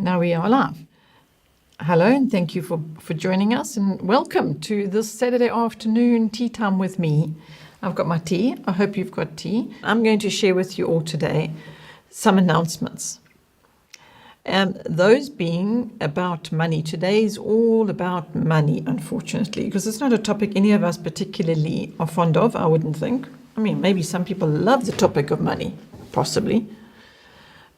Now we are live. Hello, and thank you for joining us, and welcome to this Saturday afternoon tea time with me. I've got my tea. I hope you've got tea. I'm going to share with you all today some announcements. Those being about money. Today is all about money, unfortunately, because it's not a topic any of us particularly are fond of, I wouldn't think. I mean, maybe some people love the topic of money, possibly.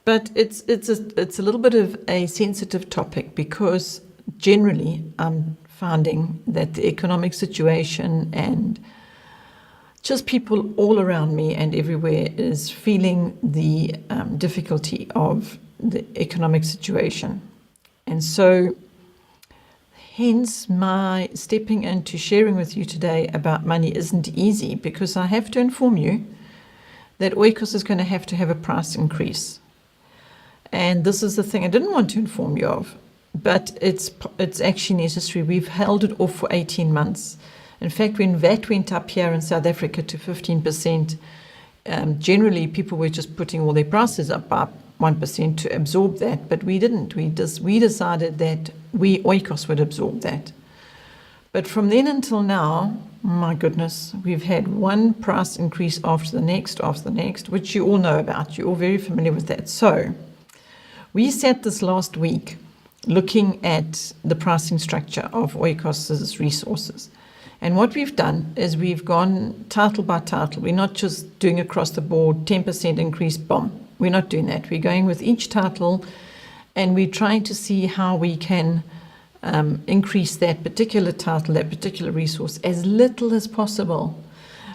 But it's a little bit of a sensitive topic because generally I'm finding that the economic situation and just people all around me and everywhere is feeling the difficulty of the economic situation. And so hence my stepping into sharing with you today about money isn't easy, because I have to inform you that Oikos is going to have a price increase. And this is the thing I didn't want to inform you of, but it's actually necessary. We've held it off for 18 months. In fact, when VAT went up here in South Africa to 15%, generally people were just putting all their prices up by 1% to absorb that, but we didn't. We decided that we, Oikos, would absorb that. But from then until now, my goodness, we've had one price increase after the next, which you all know about. You're all very familiar with that. So we sat this last week looking at the pricing structure of Oikos's resources. And what we've done is we've gone title by title. We're not just doing across the board 10% increase, bomb. We're not doing that. We're going with each title and we're trying to see how we can increase that particular title, that particular resource, as little as possible.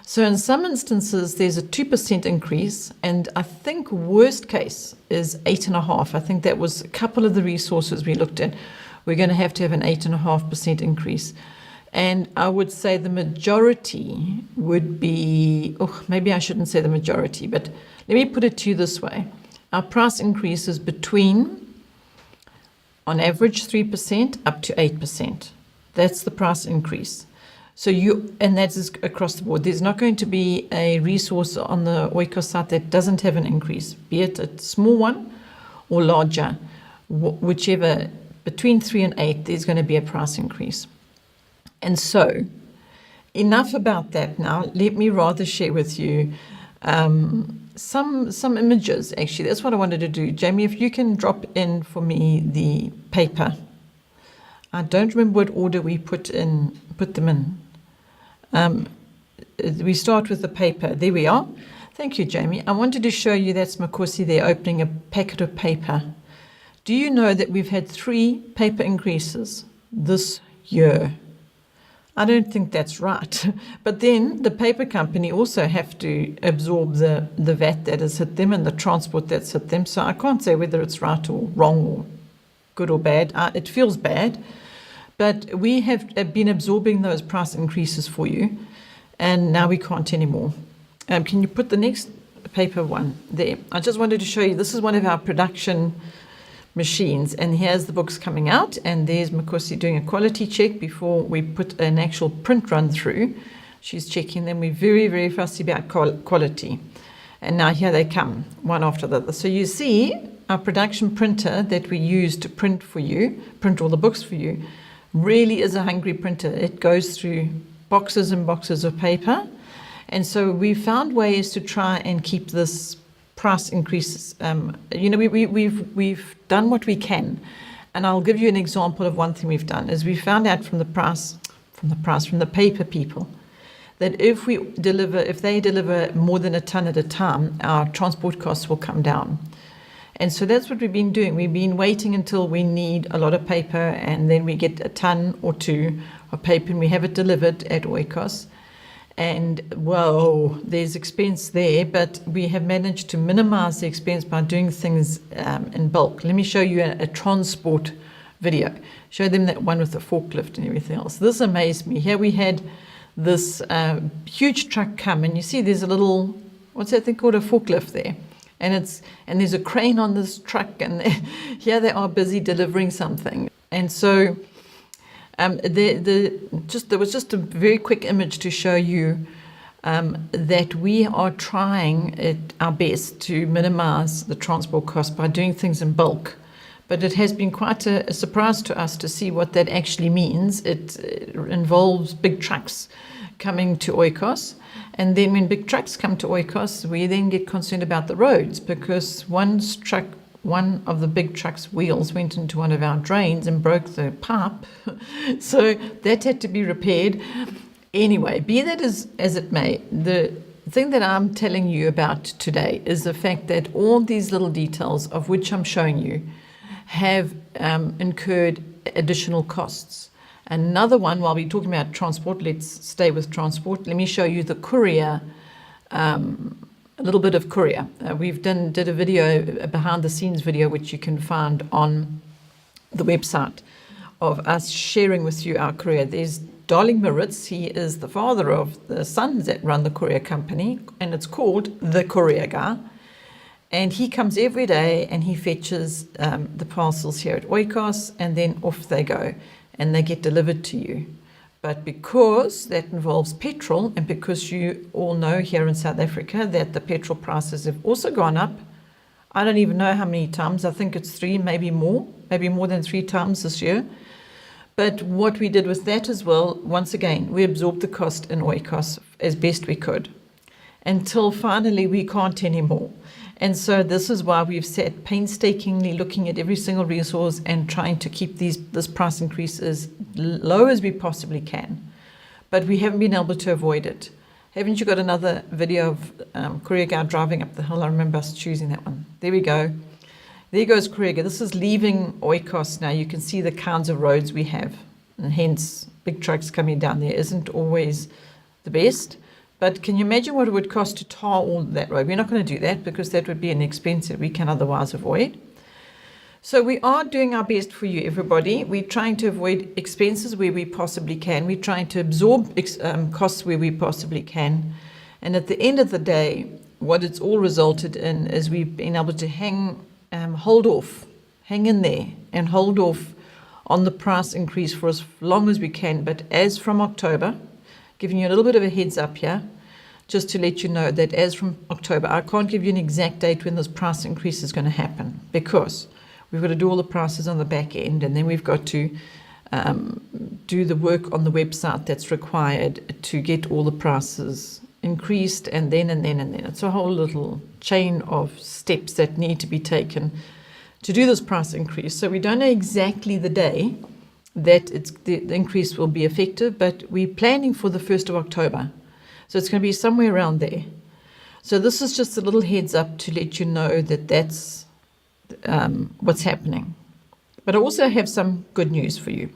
So in some instances, there's a 2% increase, and I think worst case is 8.5%. I think that was a couple of the resources we looked at. We're going to have an 8.5% increase. And I would say the majority would be, maybe I shouldn't say the majority, but let me put it to you this way. Our price increase is between, on average, 3% up to 8%. That's the price increase. So and that is across the board. There's not going to be a resource on the Oikos site that doesn't have an increase, be it a small one or larger, whichever, between 3 and 8, there's going to be a price increase. And so, enough about that now. Let me rather share with you some images, actually. That's what I wanted to do. Jamie, if you can drop in for me the paper. I don't remember what order we put them in. We start with the paper. There we are. Thank you, Jamie. I wanted to show you that's Makosi there opening a packet of paper. Do you know that we've had 3 paper increases this year? I don't think that's right. But then the paper company also have to absorb the VAT that has hit them and the transport that's hit them. So I can't say whether it's right or wrong or good or bad. It feels bad. But we have been absorbing those price increases for you, and now we can't anymore. Can you put the next paper one there? I just wanted to show you, this is one of our production machines, and here's the books coming out, and there's Makosi doing a quality check before we put an actual print run through. She's checking them. We're very, very fussy about quality. And now here they come, one after the other. So you see our production printer that we use to print all the books for you, really is a hungry printer. It goes through boxes and boxes of paper. And so we found ways to try and keep this price increases. We've done what we can. And I'll give you an example of one thing we've done is we found out from the paper people, that if they deliver more than a ton at a time, our transport costs will come down. And so that's what we've been doing. We've been waiting until we need a lot of paper, and then we get a ton or 2 of paper and we have it delivered at Oikos. And whoa, there's expense there, but we have managed to minimize the expense by doing things in bulk. Let me show you a transport video. Show them that one with the forklift and everything else. This amazed me. Here we had this huge truck come, and you see there's a little, what's that thing called, a forklift there. And there's a crane on this truck, and here they are busy delivering something. And so there was just a very quick image to show you that we are trying our best to minimize the transport cost by doing things in bulk, But it has been quite a surprise to us to see what that actually means. It involves big trucks coming to Oikos. And then when big trucks come to Oikos, we then get concerned about the roads, because one of the big truck's wheels went into one of our drains and broke the pipe. So that had to be repaired. Anyway, be that as it may, the thing that I'm telling you about today is the fact that all these little details of which I'm showing you have incurred additional costs. Another one, while we're talking about transport, let's stay with transport. Let me show you the courier, a little bit of courier. We've did a video, a behind the scenes video, which you can find on the website, of us sharing with you our courier. There's Darling Maritz. He is the father of the sons that run the courier company, and it's called The Courier Guy. And he comes every day and he fetches the parcels here at Oikos, and then off they go and they get delivered to you. But because that involves petrol, and because you all know here in South Africa that the petrol prices have also gone up, I don't even know how many times. I think it's 3, maybe more than 3 times this year. But what we did with that as well, once again, we absorbed the cost in Oikos as best we could, until finally we can't anymore. And so this is why we've sat painstakingly looking at every single resource and trying to keep this price increase as low as we possibly can. But we haven't been able to avoid it. Haven't you got another video of Courier Guy driving up the hill? I remember us choosing that one. There we go. There goes Courier Guy. This is leaving Oikos now. You can see the kinds of roads we have, and hence big trucks coming down there isn't always the best. But can you imagine what it would cost to tar all that road? We're not going to do that, because that would be an expense that we can otherwise avoid. So we are doing our best for you, everybody. We're trying to avoid expenses where we possibly can. We're trying to absorb costs where we possibly can. And at the end of the day, what it's all resulted in is we've been able to hang in there and hold off on the price increase for as long as we can. But as from October, giving you a little bit of a heads up here, just to let you know that as from October, I can't give you an exact date when this price increase is going to happen, because we've got to do all the prices on the back end, and then we've got to do the work on the website that's required to get all the prices increased, and then. It's a whole little chain of steps that need to be taken to do this price increase. So we don't know exactly the day that the increase will be effective, but we're planning for the 1st of October. So it's going to be somewhere around there. So this is just a little heads up to let you know that that's what's happening. But I also have some good news for you.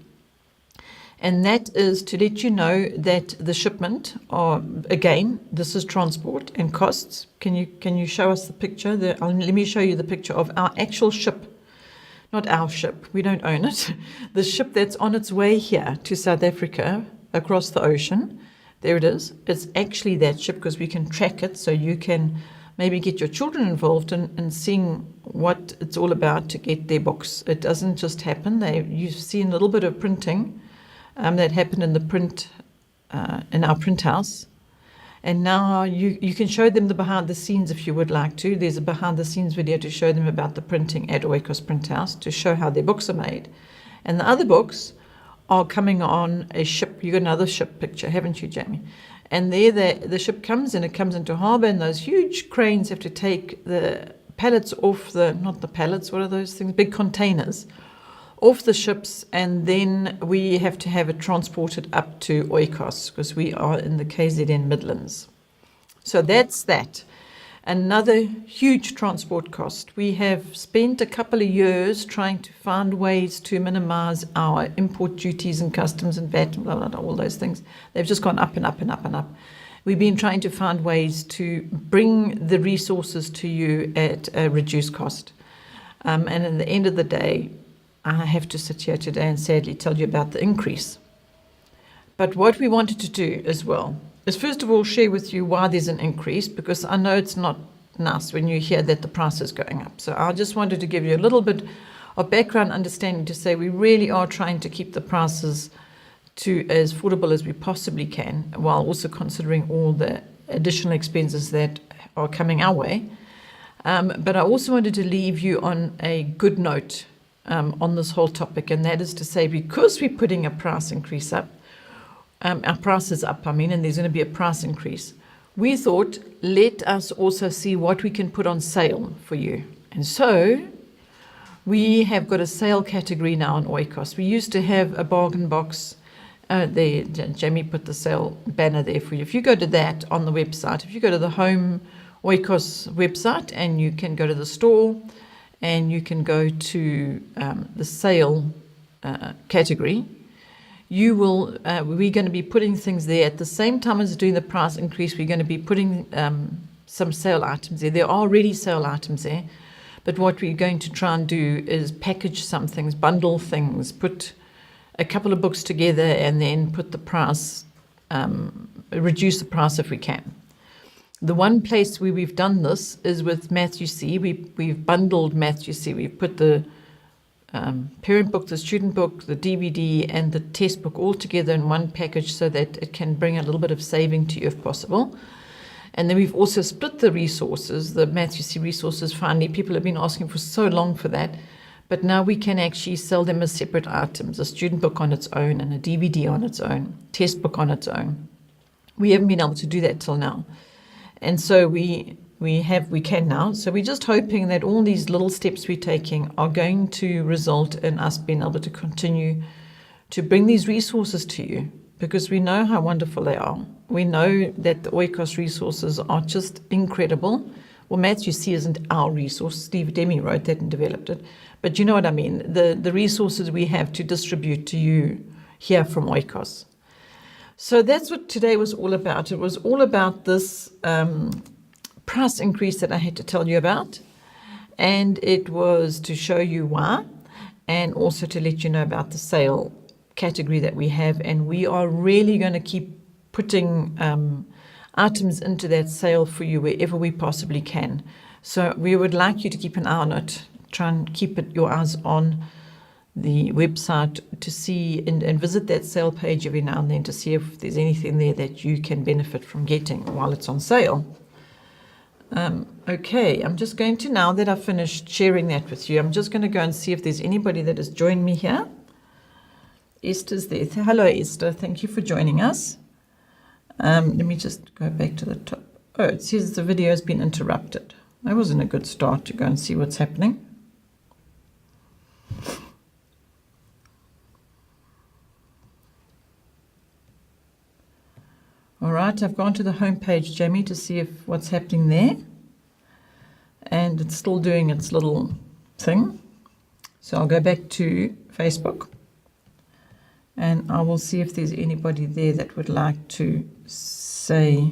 And that is to let you know that the shipment, again, this is transport and costs. Can you show us the picture? Let me show you the picture of our actual ship. Not our ship, we don't own it. The ship that's on its way here to South Africa across the ocean. There it is. It's actually that ship, because we can track it, so you can maybe get your children involved in seeing what it's all about to get their books. It doesn't just happen. You've seen a little bit of printing that happened in the print, in our print house. And now you can show them the behind the scenes if you would like to. There's a behind the scenes video to show them about the printing at Oikos Print House, to show how their books are made. And the other books are coming on a ship. You got another ship picture, haven't you, Jamie? And there the ship comes, and it comes into harbour, and those huge cranes have to take the pallets off not the pallets, what are those things? Big containers off the ships, and then we have to have it transported up to Oikos, because we are in the KZN Midlands. So that's that. Another huge transport cost. We have spent a couple of years trying to find ways to minimize our import duties and customs and VAT, blah, blah, blah, all those things. They've just gone up and up and up and up. We've been trying to find ways to bring the resources to you at a reduced cost. And at the end of the day, I have to sit here today and sadly tell you about the increase. But what we wanted to do as well is, first of all, share with you why there's an increase, because I know it's not nice when you hear that the price is going up. So I just wanted to give you a little bit of background understanding to say we really are trying to keep the prices to as affordable as we possibly can, while also considering all the additional expenses that are coming our way. But I also wanted to leave you on a good note on this whole topic, and that is to say, because we're putting a price increase up, our price is up, and there's going to be a price increase. We thought, let us also see what we can put on sale for you. And so we have got a sale category now on Oikos. We used to have a bargain box. There, Jamie put the sale banner there for you. If you go to that on the website, if you go to the home Oikos website, and you can go to the store, and you can go to the sale category, you will. We're going to be putting things there at the same time as doing the price increase. We're going to be putting some sale items there. There are already sale items there, but what we're going to try and do is package some things, bundle things, put a couple of books together, and then put the price, reduce the price if we can. The one place where we've done this is with Matthew C. We've bundled Matthew C. We've put the parent book, the student book, the DVD, and the test book all together in one package so that it can bring a little bit of saving to you if possible. And then we've also split the resources, the Matthew C. resources. Finally, people have been asking for so long for that. But now we can actually sell them as separate items, a student book on its own and a DVD on its own, test book on its own. We haven't been able to do that till now. And so we can now. So we're just hoping that all these little steps we're taking are going to result in us being able to continue to bring these resources to you, because we know how wonderful they are. We know that the Oikos resources are just incredible. Well, Matthew C. isn't our resource. Steve Demi wrote that and developed it. But you know what I mean, the resources we have to distribute to you here from Oikos. So that's what today was all about. It was all about this price increase that I had to tell you about. And it was to show you why, and also to let you know about the sale category that we have. And we are really going to keep putting items into that sale for you wherever we possibly can. So we would like you to keep an eye on it. Try and keep your eyes on the website to see and visit that sale page every now and then to see if there's anything there that you can benefit from getting while it's on sale. Okay, I'm just going to, now that I've finished sharing that with you, I'm just going to go and see if there's anybody that has joined me here. Esther's there. Hello, Esther. Thank you for joining us. Let me just go back to the top. Oh, it says the video has been interrupted. That wasn't a good start to go and see what's happening. All right, I've gone to the home page, Jamie, to see if what's happening there. And it's still doing its little thing. So I'll go back to Facebook. And I will see if there's anybody there that would like to say,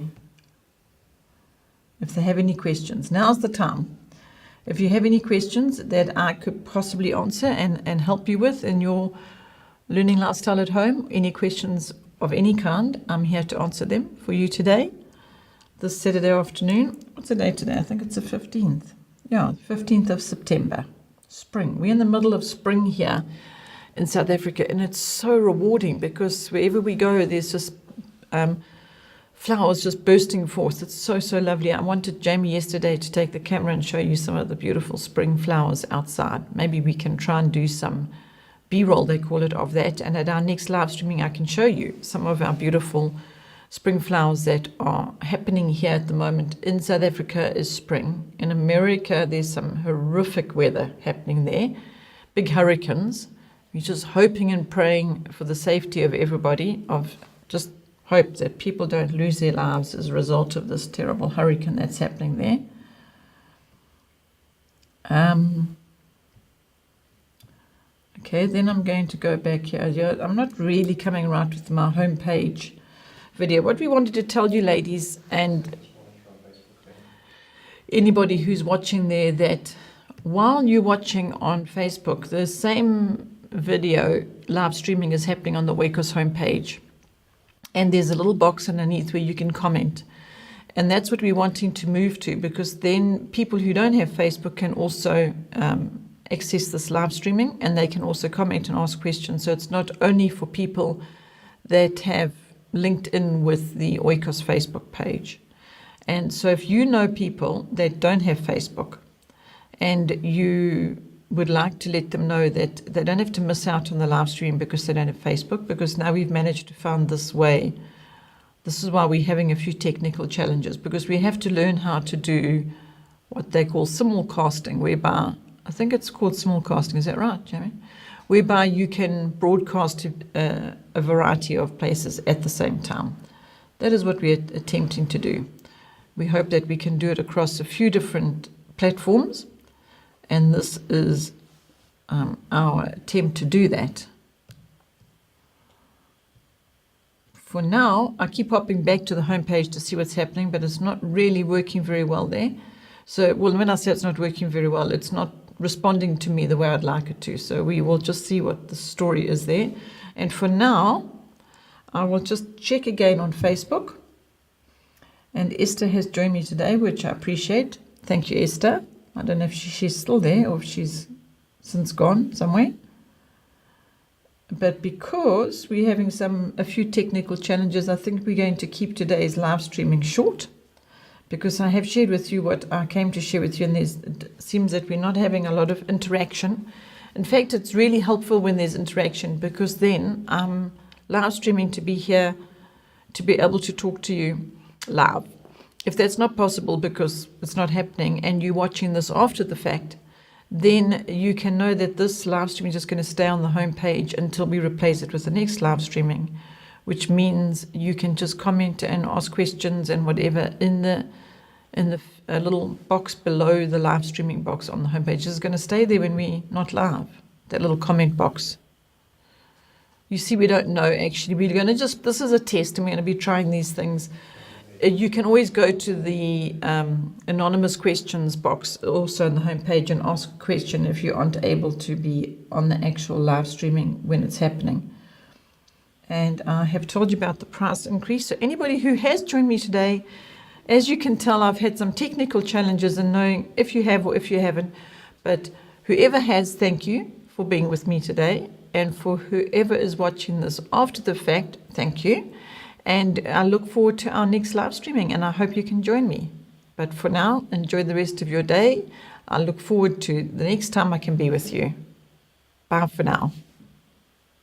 if they have any questions. Now's the time. If you have any questions that I could possibly answer and help you with in your learning lifestyle at home, any questions of any kind, I'm here to answer them for you today, this Saturday afternoon. What's the date today? I think it's the 15th. Yeah, 15th of September. Spring. We're in the middle of spring here in South Africa, and it's so rewarding because wherever we go, there's just flowers just bursting forth. It's so, so lovely. I wanted Jamie yesterday to take the camera and show you some of the beautiful spring flowers outside. Maybe we can try and do some B-roll, they call it, of that. And at our next live streaming, I can show you some of our beautiful spring flowers that are happening here at the moment. In South Africa is spring. In America, there's some horrific weather happening there. Big hurricanes. We're just hoping and praying for the safety of everybody, of just hope that people don't lose their lives as a result of this terrible hurricane that's happening there. Okay, then I'm going to go back here. I'm not really coming right with my homepage video. What we wanted to tell you, ladies, and anybody who's watching there, that while you're watching on Facebook, the same video live streaming is happening on the Oikos homepage. And there's a little box underneath where you can comment. And that's what we're wanting to move to, because then people who don't have Facebook can also access this live streaming, and they can also comment and ask questions. So it's not only for people that have linked in with the Oikos Facebook page. And so if you know people that don't have Facebook and you would like to let them know that they don't have to miss out on the live stream because they don't have Facebook, because now we've managed to find this way. This is why we're having a few technical challenges, because we have to learn how to do what they call simulcasting, whereby, I think it's called simulcasting, is that right, Jamie? Whereby you can broadcast to a variety of places at the same time. That is what we're attempting to do. We hope that we can do it across a few different platforms, and this is our attempt to do that. For now, I keep hopping back to the homepage to see what's happening, but it's not really working very well there. So, well, when I say it's not working very well, it's not responding to me the way I'd like it to. So we will just see what the story is there. And for now, I will just check again on Facebook. And Esther has joined me today, which I appreciate. Thank you, Esther. I don't know if she's still there or if she's since gone somewhere. But because we're having a few technical challenges, I think we're going to keep today's live streaming short, because I have shared with you what I came to share with you, and it seems that we're not having a lot of interaction. In fact, it's really helpful when there's interaction, because then I'm live streaming to be here, to be able to talk to you live. If that's not possible because it's not happening and you're watching this after the fact, then you can know that this live stream is just going to stay on the home page until we replace it with the next live streaming, which means you can just comment and ask questions and whatever in the little box below the live streaming box on the homepage. This is going to stay there when we're not live, that little comment box. You see, we don't know actually. We're going to just, this is a test and we're going to be trying these things. You can always go to the anonymous questions box also on the homepage and ask a question if you aren't able to be on the actual live streaming when it's happening. And I have told you about the price increase. So anybody who has joined me today, as you can tell, I've had some technical challenges in knowing if you have or if you haven't. But whoever has, thank you for being with me today. And for whoever is watching this after the fact, thank you. And I look forward to our next live streaming, and I hope you can join me. But for now, enjoy the rest of your day. I look forward to the next time I can be with you. Bye for now.